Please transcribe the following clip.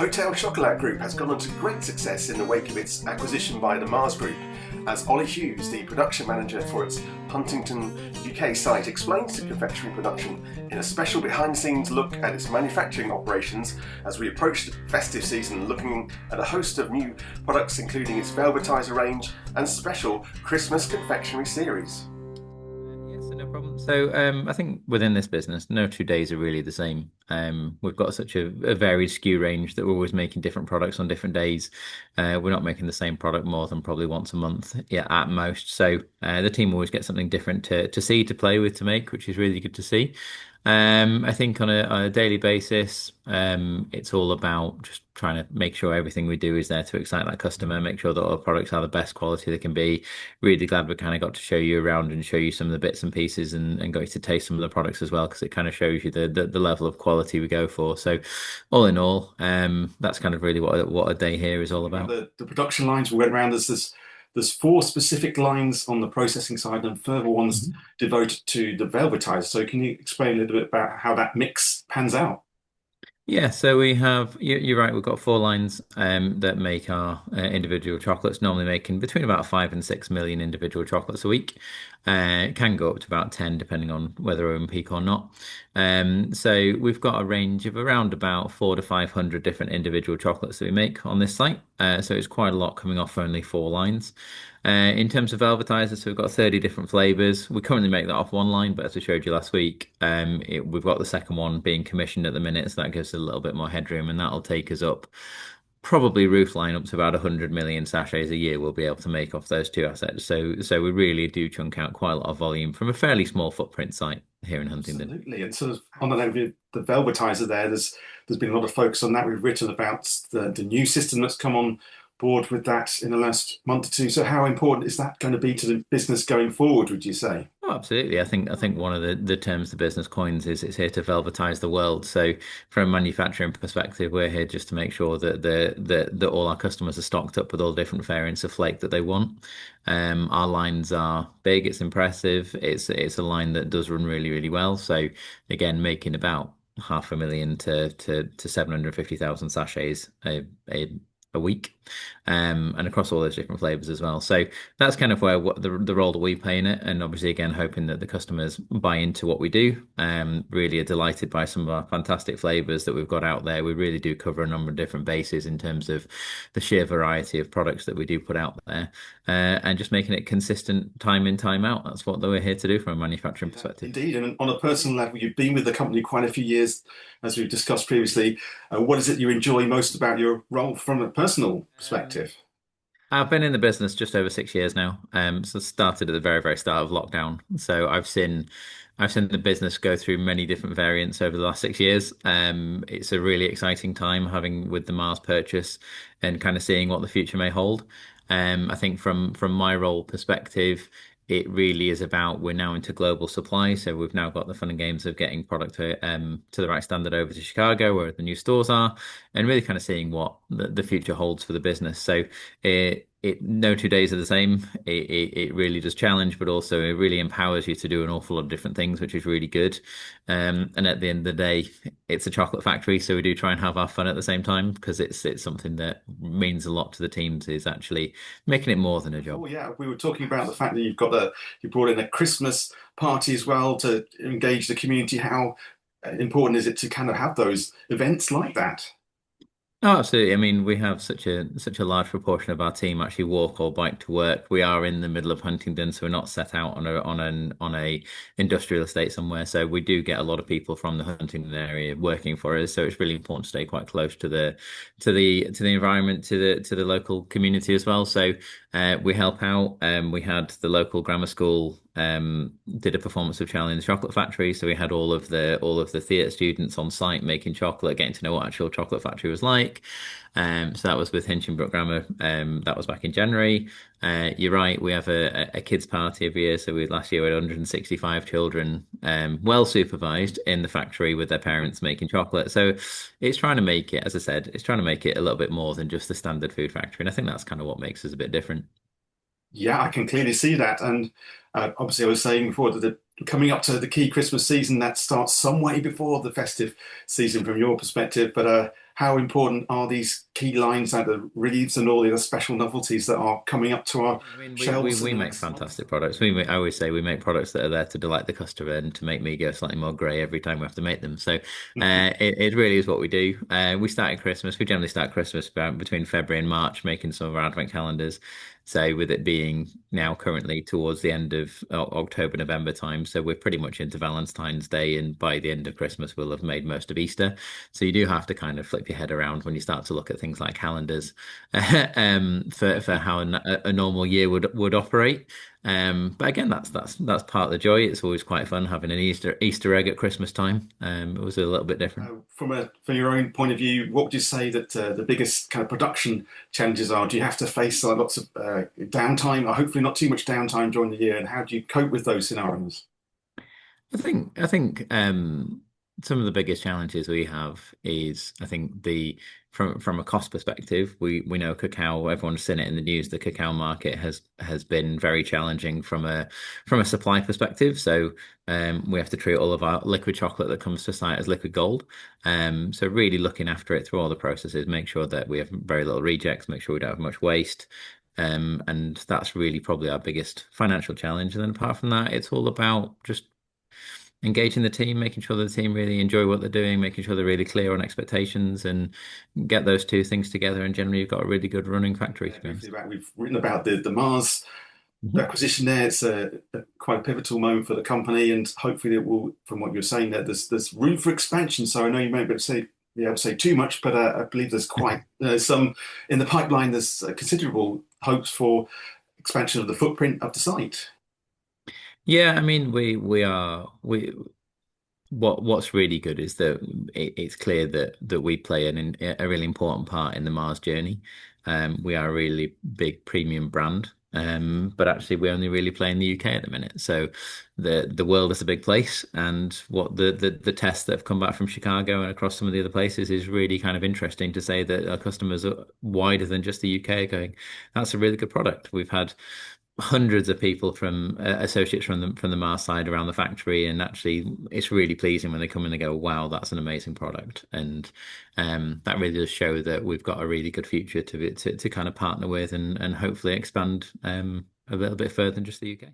Hotel Chocolat Group has gone on to great success in the wake of its acquisition by the Mars Group, as Ollie Hughes, the production manager for its Huntingdon, UK site, explains to Confectionery Production in a special behind-the-scenes look at its manufacturing operations as we approach the festive season, looking at a host of new products including its Velvetizer range and special Christmas confectionery series. Yes, no problem. So, I think within this business, no 2 days are really the same. We've got such a varied SKU range that we're always making different products on different days. We're not making the same product more than probably once a month, yeah, at most. So, the team always gets something different to see, to play with, to make, which is really good to see. I think on a daily basis, it's all about just trying to make sure everything we do is there to excite that customer, make sure that all the products are the best quality they can be. Really glad we kind of got to show you around and show you some of the bits and pieces and got you to taste some of the products as well, because it kind of shows you the level of quality we go for. So all in all, that's kind of really what a day here is all about. The production lines we went around, there's four specific lines on the processing side and further ones devoted to the velvetizer. So can you explain a little bit about how that mix pans out? Yeah, so we have, you're right, we've got four lines that make our individual chocolates, normally making between about 5 and 6 million individual chocolates a week. It can go up to about 10 depending on whether we're in peak or not. So we've got a range of around about 400 to 500 different individual chocolates that we make on this site. So it's quite a lot coming off only four lines. In terms of Velvetizer, so we've got 30 different flavors. We currently make that off one line, but as I showed you last week, we've got the second one being commissioned at the minute, so that gives us a little bit more headroom, and that'll take us up probably roof line up to about 100 million sachets a year we'll be able to make off those two assets. So we really do chunk out quite a lot of volume from a fairly small footprint site here in Huntingdon. Absolutely. And sort of on the level of the velvetizer there's been a lot of focus on that. We've written about the new system that's come on board with that in the last month or two. So how important is that going to be to the business going forward, would you say? Oh, absolutely. I think one of the terms the business coins is it's here to velvetize the world. So from a manufacturing perspective, we're here just to make sure that all our customers are stocked up with all different variants of flake that they want. Our lines are big, it's impressive. It's a line that does run really, really well. So again, making about 500,000 to 750,000 sachets a week, and across all those different flavors as well. So that's kind of where the role that we play in it, and obviously again hoping that the customers buy into what we do. Really are delighted by some of our fantastic flavors that we've got out there. We really do cover a number of different bases in terms of the sheer variety of products that we do put out there, and just making it consistent time in, time out. That's what we're here to do from a manufacturing perspective. Indeed, and on a personal level, you've been with the company quite a few years, as we've discussed previously. What is it you enjoy most about your role from a personal perspective? I've been in the business just over 6 years now. So started at the very, very start of lockdown. So I've seen the business go through many different variants over the last 6 years. It's a really exciting time having with the Mars purchase and kind of seeing what the future may hold. I think from my role perspective, it really is about we're now into global supply, so we've now got the fun and games of getting product to the right standard over to Chicago, where the new stores are, and really kind of seeing what the future holds for the business. So no 2 days are the same. It really does challenge, but also it really empowers you to do an awful lot of different things, which is really good. And at the end of the day, it's a chocolate factory, so we do try and have our fun at the same time, because it's something that means a lot to the teams, is actually making it more than a job. Oh yeah, we were talking about the fact that you brought in a Christmas party as well to engage the community. How important is it to kind of have those events like that? Oh, absolutely. I mean, we have such a large proportion of our team actually walk or bike to work. We are in the middle of Huntingdon, so we're not set out on a industrial estate somewhere. So we do get a lot of people from the Huntingdon area working for us. So it's really important to stay quite close to the environment, to the local community as well. So we help out. We had the local grammar school did a performance of Charlie in the Chocolate Factory, so we had all of the theatre students on site making chocolate, getting to know what actual chocolate factory was like. So that was with Hinchinbrook Grammar. That was back in January. You're right, we have a kids party every year. So last year we had 165 children, well supervised in the factory with their parents making chocolate. So it's trying to make it, as I said, it's trying to make it a little bit more than just the standard food factory, and I think that's kind of what makes us a bit different. Yeah, I can clearly see that. And obviously, I was saying before that coming up to the key Christmas season, that starts some way before the festive season from your perspective. But how important are these key lines like the wreaths and all the other special novelties that are coming up to our I mean, shelves in we the make next month? fantastic products. I always say we make products that are there to delight the customer and to make me go slightly more grey every time we have to make them. So it really is what we do. We start at Christmas. We generally start Christmas about between February and March, making some of our advent calendars. So with it being now currently towards the end of October, November time, so we're pretty much into Valentine's Day, and by the end of Christmas, we'll have made most of Easter. So you do have to kind of flip your head around when you start to look at things like calendars for how a normal year would operate. But again, that's part of the joy. It's always quite fun having an Easter egg at Christmas time. It was a little bit different. From your own point of view, what would you say that the biggest kind of production challenges are? Do you have to face lots of downtime, or hopefully not too much downtime during the year? And how do you cope with those scenarios? I think some of the biggest challenges we have is I think the from a cost perspective, we know cacao, everyone's seen it in the news, the cacao market has been very challenging from a supply perspective. So we have to treat all of our liquid chocolate that comes to site as liquid gold. So really looking after it through all the processes, make sure that we have very little rejects, make sure we don't have much waste. And that's really probably our biggest financial challenge. And then apart from that, it's all about just engaging the team, making sure that the team really enjoy what they're doing, making sure they're really clear on expectations, and get those two things together. And generally, you've got a really good running factory, to be honest. We've written about the Mars acquisition there. It's quite a pivotal moment for the company, and hopefully it will, from what you're saying there, there's room for expansion. So I know you may be able to say too much, but I believe there's quite some in the pipeline. There's considerable hopes for expansion of the footprint of the site. Yeah, I mean, we what's really good is that it's clear that we play a really important part in the Mars journey. We are a really big premium brand, but actually we only really play in the UK at the minute. So the world is a big place, and what the tests that have come back from Chicago and across some of the other places is really kind of interesting to say that our customers are wider than just the UK going, that's a really good product. We've had hundreds of people from associates from the Mars side around the factory, and actually it's really pleasing when they come in and go, wow, that's an amazing product. And that really does show that we've got a really good future to kind of partner with and hopefully expand a little bit further than just the UK.